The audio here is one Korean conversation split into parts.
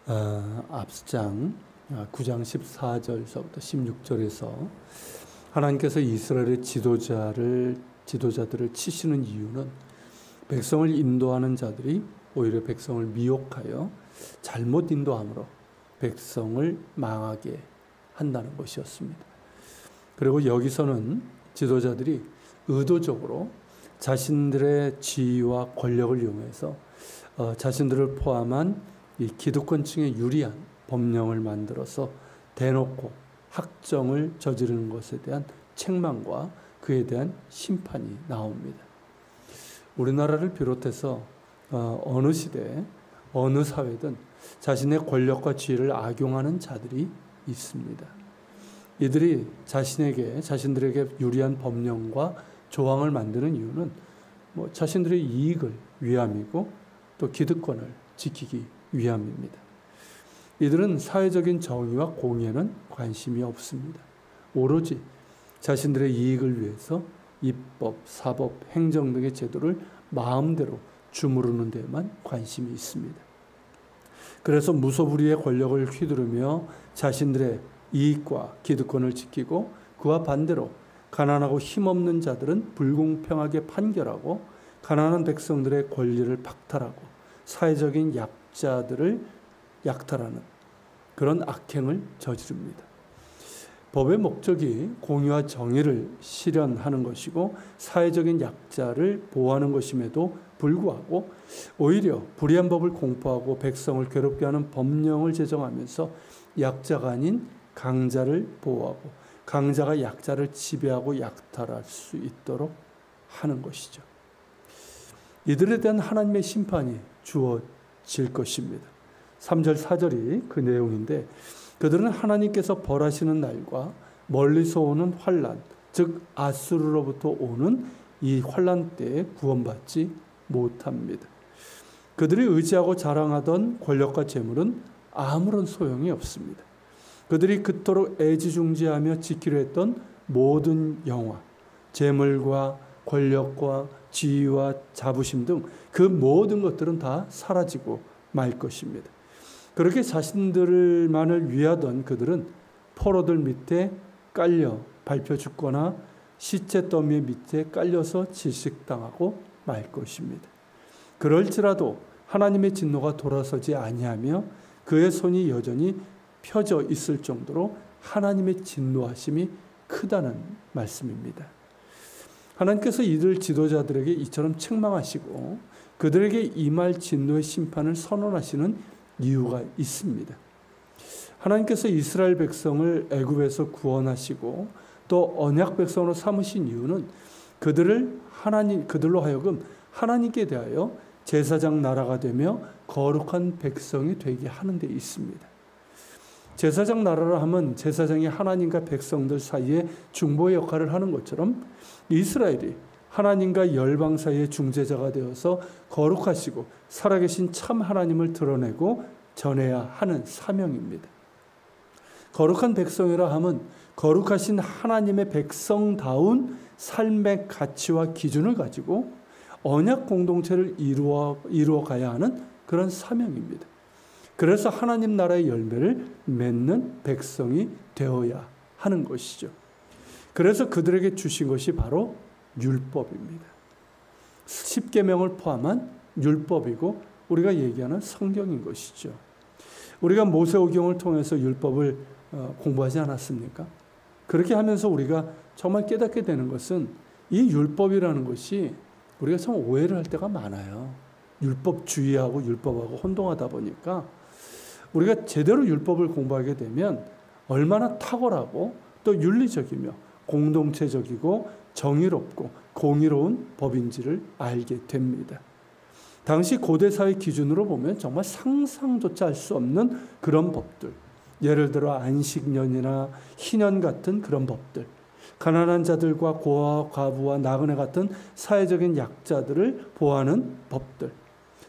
앞장 9장 14절서부터 16절에서 하나님께서 이스라엘의 지도자들을 치시는 이유는 백성을 인도하는 자들이 오히려 백성을 미혹하여 잘못 인도함으로 백성을 망하게 한다는 것이었습니다. 그리고 여기서는 지도자들이 의도적으로 자신들의 지위와 권력을 이용해서 자신들을 포함한 이 기득권층에 유리한 법령을 만들어서 대놓고 학정을 저지르는 것에 대한 책망과 그에 대한 심판이 나옵니다. 우리나라를 비롯해서 어느 시대, 어느 사회든 자신의 권력과 지위를 악용하는 자들이 있습니다. 이들이 자신들에게 유리한 법령과 조항을 만드는 이유는 자신들의 이익을 위함이고 또 기득권을 지키기 위함입니다. 이들은 사회적인 정의와 공의에는 관심이 없습니다. 오로지 자신들의 이익을 위해서 입법, 사법, 행정 등의 제도를 마음대로 주무르는 데에만 관심이 있습니다. 그래서 무소불위의 권력을 휘두르며 자신들의 이익과 기득권을 지키고 그와 반대로 가난하고 힘없는 자들은 불공평하게 판결하고 가난한 백성들의 권리를 박탈하고 사회적인 약자들을 약탈하는 그런 악행을 저지릅니다. 법의 목적이 공의와 정의를 실현하는 것이고 사회적인 약자를 보호하는 것임에도 불구하고 오히려 불의한 법을 공포하고 백성을 괴롭게 하는 법령을 제정하면서 약자가 아닌 강자를 보호하고 강자가 약자를 지배하고 약탈할 수 있도록 하는 것이죠. 이들에 대한 하나님의 심판이 주어질 것입니다. 3절 4절이 그 내용인데 그들은 하나님께서 벌하시는 날과 멀리서 오는 환난, 즉 아수르로부터 오는 이 환난 때에 구원받지 못합니다. 그들이 의지하고 자랑하던 권력과 재물은 아무런 소용이 없습니다. 그들이 그토록 애지중지하며 지키려 했던 모든 영화, 재물과 권력과 지위와 자부심 등 그 모든 것들은 다 사라지고 말 것입니다. 그렇게 자신들만을 위하던 그들은 포로들 밑에 깔려 밟혀 죽거나 시체 더미 밑에 깔려서 질식당하고 말 것입니다. 그럴지라도 하나님의 진노가 돌아서지 아니하며 그의 손이 여전히 펴져 있을 정도로 하나님의 진노하심이 크다는 말씀입니다. 하나님께서 이들 지도자들에게 이처럼 책망하시고 그들에게 임할 진노의 심판을 선언하시는 이유가 있습니다. 하나님께서 이스라엘 백성을 애굽에서 구원하시고 또 언약 백성으로 삼으신 이유는 그들로 하여금 하나님께 대하여 제사장 나라가 되며 거룩한 백성이 되게 하는 데 있습니다. 제사장 나라라 하면 제사장이 하나님과 백성들 사이에 중보의 역할을 하는 것처럼 이스라엘이 하나님과 열방 사이의 중재자가 되어서 거룩하시고 살아계신 참 하나님을 드러내고 전해야 하는 사명입니다. 거룩한 백성이라 함은 거룩하신 하나님의 백성다운 삶의 가치와 기준을 가지고 언약 공동체를 이루어 가야 하는 그런 사명입니다. 그래서 하나님 나라의 열매를 맺는 백성이 되어야 하는 것이죠. 그래서 그들에게 주신 것이 바로 율법입니다. 10계명을 포함한 율법이고 우리가 얘기하는 성경인 것이죠. 우리가 모세오경을 통해서 율법을 공부하지 않았습니까? 그렇게 하면서 우리가 정말 깨닫게 되는 것은 이 율법이라는 것이 우리가 참 오해를 할 때가 많아요. 율법주의하고 율법하고 혼동하다 보니까 우리가 제대로 율법을 공부하게 되면 얼마나 탁월하고 또 윤리적이며 공동체적이고 정의롭고 공의로운 법인지를 알게 됩니다. 당시 고대 사회 기준으로 보면 정말 상상조차 할 수 없는 그런 법들, 예를 들어 안식년이나 희년 같은 그런 법들, 가난한 자들과 고아와 과부와 나그네 같은 사회적인 약자들을 보호하는 법들,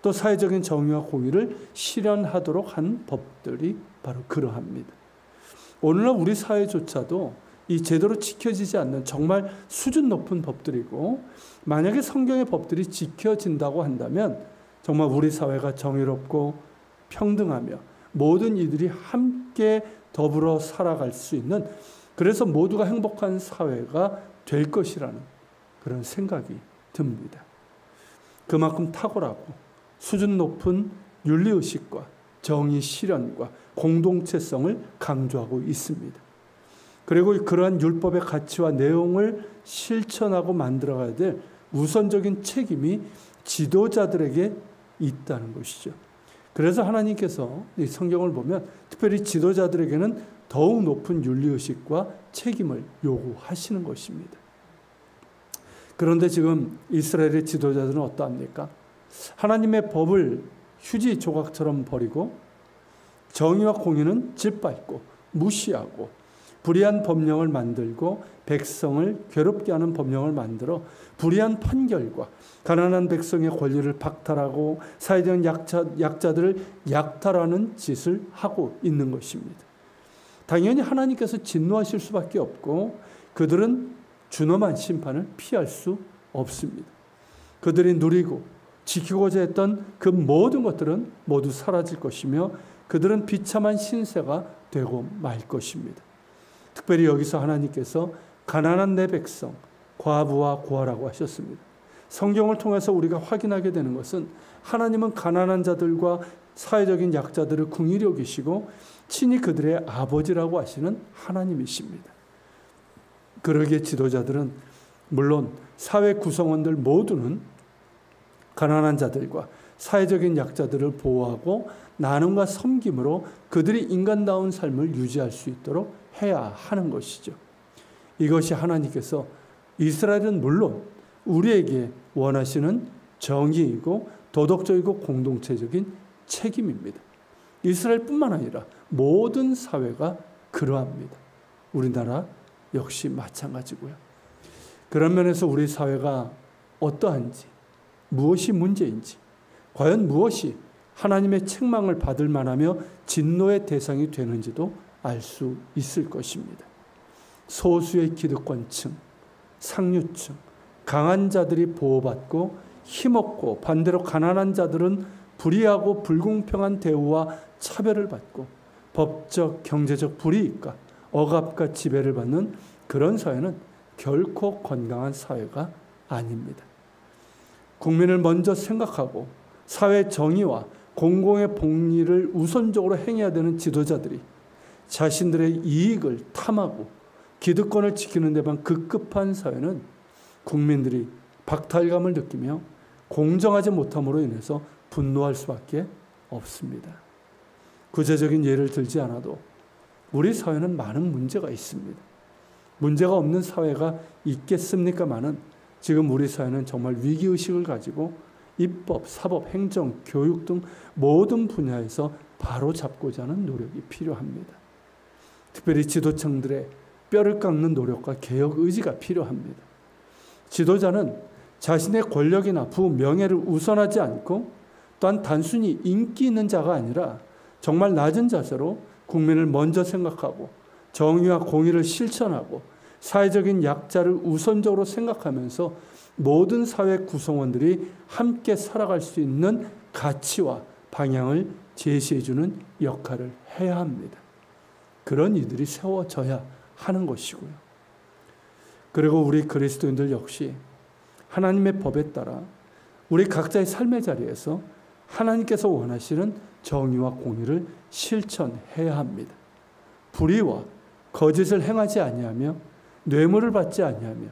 또 사회적인 정의와 공의를 실현하도록 한 법들이 바로 그러합니다. 오늘날 우리 사회조차도 이 제대로 지켜지지 않는 정말 수준 높은 법들이고, 만약에 성경의 법들이 지켜진다고 한다면 정말 우리 사회가 정의롭고 평등하며 모든 이들이 함께 더불어 살아갈 수 있는, 그래서 모두가 행복한 사회가 될 것이라는 그런 생각이 듭니다. 그만큼 탁월하고 수준 높은 윤리의식과 정의 실현과 공동체성을 강조하고 있습니다. 그리고 그러한 율법의 가치와 내용을 실천하고 만들어가야 될 우선적인 책임이 지도자들에게 있다는 것이죠. 그래서 하나님께서 이 성경을 보면 특별히 지도자들에게는 더욱 높은 윤리의식과 책임을 요구하시는 것입니다. 그런데 지금 이스라엘의 지도자들은 어떠합니까? 하나님의 법을 휴지 조각처럼 버리고 정의와 공의는 짓밟고 무시하고 불의한 법령을 만들고 백성을 괴롭게 하는 법령을 만들어 불의한 판결과 가난한 백성의 권리를 박탈하고 사회적 약자들을 약탈하는 짓을 하고 있는 것입니다. 당연히 하나님께서 진노하실 수밖에 없고 그들은 준엄한 심판을 피할 수 없습니다. 그들이 누리고 지키고자 했던 그 모든 것들은 모두 사라질 것이며 그들은 비참한 신세가 되고 말 것입니다. 특별히 여기서 하나님께서 가난한 내 백성, 과부와 고아라고 하셨습니다. 성경을 통해서 우리가 확인하게 되는 것은 하나님은 가난한 자들과 사회적인 약자들을 긍휼히 여기시고 친히 그들의 아버지라고 하시는 하나님이십니다. 그러기에 지도자들은 물론 사회 구성원들 모두는 가난한 자들과 사회적인 약자들을 보호하고 나눔과 섬김으로 그들이 인간다운 삶을 유지할 수 있도록 해야 하는 것이죠. 이것이 하나님께서 이스라엘은 물론 우리에게 원하시는 정의이고 도덕적이고 공동체적인 책임입니다. 이스라엘뿐만 아니라 모든 사회가 그러합니다. 우리나라 역시 마찬가지고요. 그런 면에서 우리 사회가 어떠한지, 무엇이 문제인지, 과연 무엇이 하나님의 책망을 받을 만하며 진노의 대상이 되는지도 알 수 있을 것입니다. 소수의 기득권층, 상류층, 강한 자들이 보호받고 힘없고 반대로 가난한 자들은 불의하고 불공평한 대우와 차별을 받고 법적, 경제적 불이익과 억압과 지배를 받는 그런 사회는 결코 건강한 사회가 아닙니다. 국민을 먼저 생각하고 사회 정의와 공공의 복리를 우선적으로 행해야 되는 지도자들이 자신들의 이익을 탐하고 기득권을 지키는 데만 급급한 사회는 국민들이 박탈감을 느끼며 공정하지 못함으로 인해서 분노할 수밖에 없습니다. 구체적인 예를 들지 않아도 우리 사회는 많은 문제가 있습니다. 문제가 없는 사회가 있겠습니까마는 지금 우리 사회는 정말 위기의식을 가지고 입법, 사법, 행정, 교육 등 모든 분야에서 바로잡고자 하는 노력이 필요합니다. 특별히 지도층들의 뼈를 깎는 노력과 개혁 의지가 필요합니다. 지도자는 자신의 권력이나 부, 명예를 우선하지 않고 또한 단순히 인기 있는 자가 아니라 정말 낮은 자세로 국민을 먼저 생각하고 정의와 공의를 실천하고 사회적인 약자를 우선적으로 생각하면서 모든 사회 구성원들이 함께 살아갈 수 있는 가치와 방향을 제시해주는 역할을 해야 합니다. 그런 이들이 세워져야 하는 것이고요. 그리고 우리 그리스도인들 역시 하나님의 법에 따라 우리 각자의 삶의 자리에서 하나님께서 원하시는 정의와 공의를 실천해야 합니다. 불의와 거짓을 행하지 아니하며 뇌물을 받지 아니하며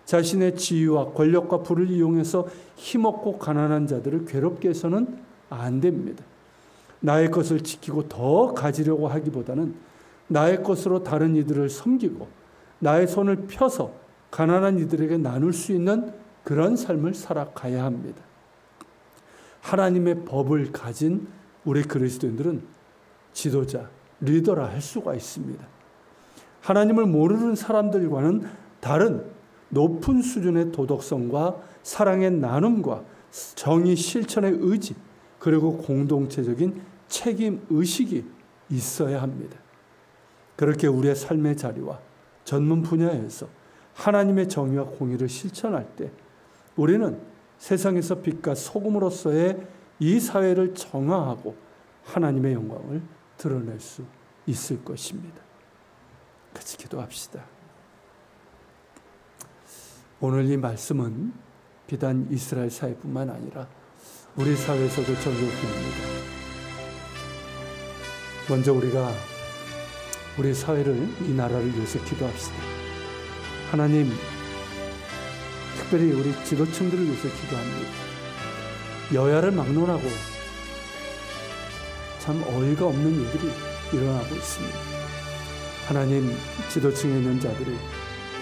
자신의 지위와 권력과 부를 이용해서 힘없고 가난한 자들을 괴롭게 해서는 안 됩니다. 나의 것을 지키고 더 가지려고 하기보다는 나의 것으로 다른 이들을 섬기고 나의 손을 펴서 가난한 이들에게 나눌 수 있는 그런 삶을 살아가야 합니다. 하나님의 법을 가진 우리 그리스도인들은 지도자, 리더라 할 수가 있습니다. 하나님을 모르는 사람들과는 다른 높은 수준의 도덕성과 사랑의 나눔과 정의 실천의 의지, 그리고 공동체적인 책임 의식이 있어야 합니다. 그렇게 우리의 삶의 자리와 전문 분야에서 하나님의 정의와 공의를 실천할 때 우리는 세상에서 빛과 소금으로서의 이 사회를 정화하고 하나님의 영광을 드러낼 수 있을 것입니다. 같이 기도합시다. 오늘 이 말씀은 비단 이스라엘 사회뿐만 아니라 우리 사회에서도 적용됩니다. 먼저 우리가 우리 사회를, 이 나라를 위해서 기도합시다. 하나님, 특별히 우리 지도층들을 위해서 기도합니다. 여야를 막론하고 참 어이가 없는 일들이 일어나고 있습니다. 하나님, 지도층에 있는 자들이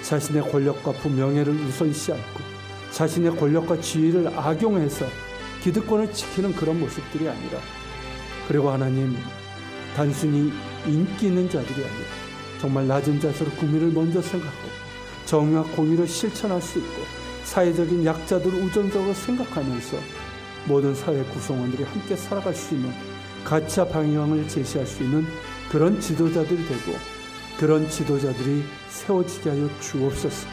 자신의 권력과 부명예를 우선시 않고 자신의 권력과 지위를 악용해서 기득권을 지키는 그런 모습들이 아니라, 그리고 하나님, 단순히 인기 있는 자들이 아니라 정말 낮은 자세로 국민을 먼저 생각하고 정의와 공의를 실천할 수 있고 사회적인 약자들을 우선적으로 생각하면서 모든 사회 구성원들이 함께 살아갈 수 있는 가치와 방향을 제시할 수 있는 그런 지도자들이 되고, 그런 지도자들이 세워지게 하여 주옵소서.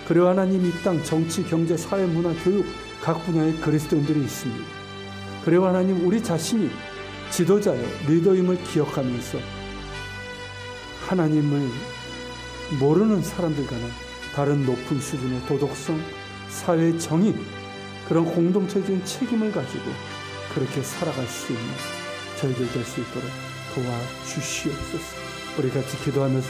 그리고 하나님, 이 땅 정치, 경제, 사회, 문화, 교육 각 분야의 그리스도인들이 있습니다. 그리고 하나님, 우리 자신이 지도자요, 리더임을 기억하면서 하나님을 모르는 사람들과는 다른 높은 수준의 도덕성, 사회 정의, 그런 공동체적인 책임을 가지고 그렇게 살아갈 수 있는 저희들 될 수 있도록 도와주시옵소서. 우리 같이 기도하면서